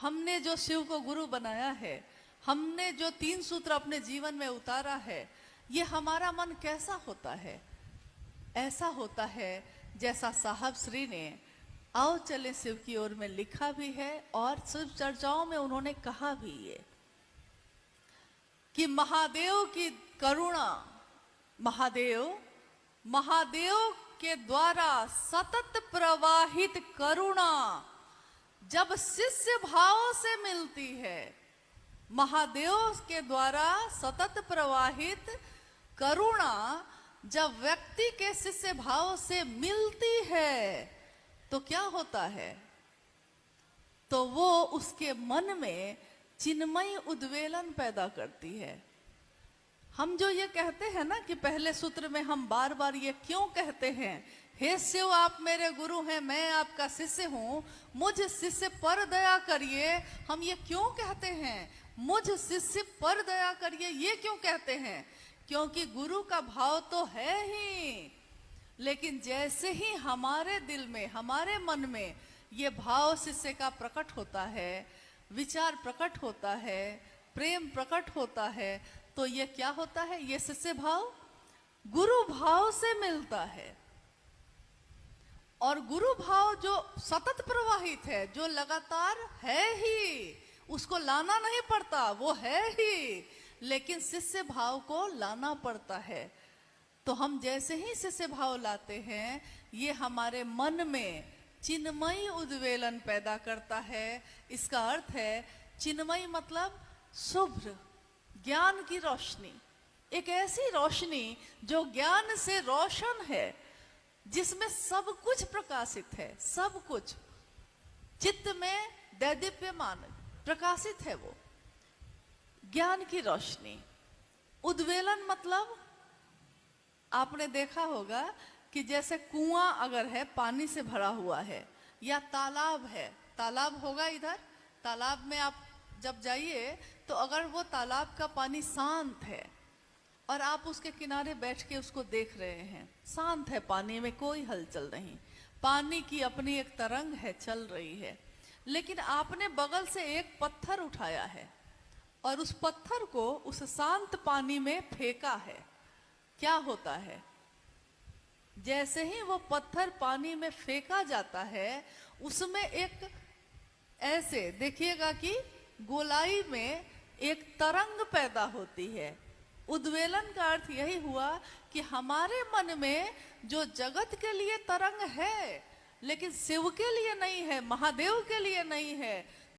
हमने जो शिव को गुरु बनाया है, हमने जो 3 सूत्र अपने जीवन में उतारा है, ये हमारा मन कैसा होता है? ऐसा होता है जैसा साहब श्री ने आओ चले शिव की ओर में लिखा भी है और शिव चर्चाओं में उन्होंने कहा भी ये कि महादेव की करुणा, महादेव के द्वारा सतत प्रवाहित करुणा जब शिष्य भाव से मिलती है, महादेव के द्वारा सतत प्रवाहित करुणा जब व्यक्ति के शिष्य भाव से मिलती है तो क्या होता है? तो वो उसके मन में चिन्मयी उद्वेलन पैदा करती है। हम जो ये कहते हैं ना कि पहले सूत्र में हम बार बार ये क्यों कहते हैं, हे शिव आप मेरे गुरु हैं, मैं आपका शिष्य हूं, मुझ शिष्य पर दया करिए, हम ये क्यों कहते हैं? मुझ शिष्य पर दया करिए ये क्यों कहते हैं? क्योंकि गुरु का भाव तो है ही, लेकिन जैसे ही हमारे दिल में, हमारे मन में ये भाव शिष्य का प्रकट होता है, विचार प्रकट होता है, प्रेम प्रकट होता है, तो ये क्या होता है? ये शिष्य भाव गुरु भाव से मिलता है। और गुरु भाव जो सतत प्रवाहित है, जो लगातार है ही, उसको लाना नहीं पड़ता, वो है ही, लेकिन शिष्य भाव को लाना पड़ता है। तो हम जैसे ही शिष्य भाव लाते हैं, ये हमारे मन में चिन्मयी उद्वेलन पैदा करता है। इसका अर्थ है चिन्मयी मतलब शुभ्र, ज्ञान की रोशनी, एक ऐसी रोशनी जो ज्ञान से रोशन है, जिसमें सब कुछ प्रकाशित है, सब कुछ चित्त में दैदीप्यमान प्रकाशित है, वो ज्ञान की रोशनी। उद्वेलन मतलब आपने देखा होगा कि जैसे कुआं अगर है, पानी से भरा हुआ है, या तालाब है, तालाब होगा इधर, तालाब में आप जब जाइए तो अगर वो तालाब का पानी शांत है और आप उसके किनारे बैठ के उसको देख रहे हैं, शांत है, पानी में कोई हलचल नहीं, पानी की अपनी एक तरंग है, चल रही है, लेकिन आपने बगल से एक पत्थर उठाया है और उस पत्थर को उस शांत पानी में फेंका है, क्या होता है? जैसे ही वो पत्थर पानी में फेंका जाता है, उसमें एक ऐसे देखिएगा कि गोलाई में एक तरंग पैदा होती है। उद्वेलन का अर्थ यही हुआ कि हमारे मन में जो जगत के लिए तरंग है, लेकिन शिव के लिए नहीं है, महादेव के लिए नहीं है,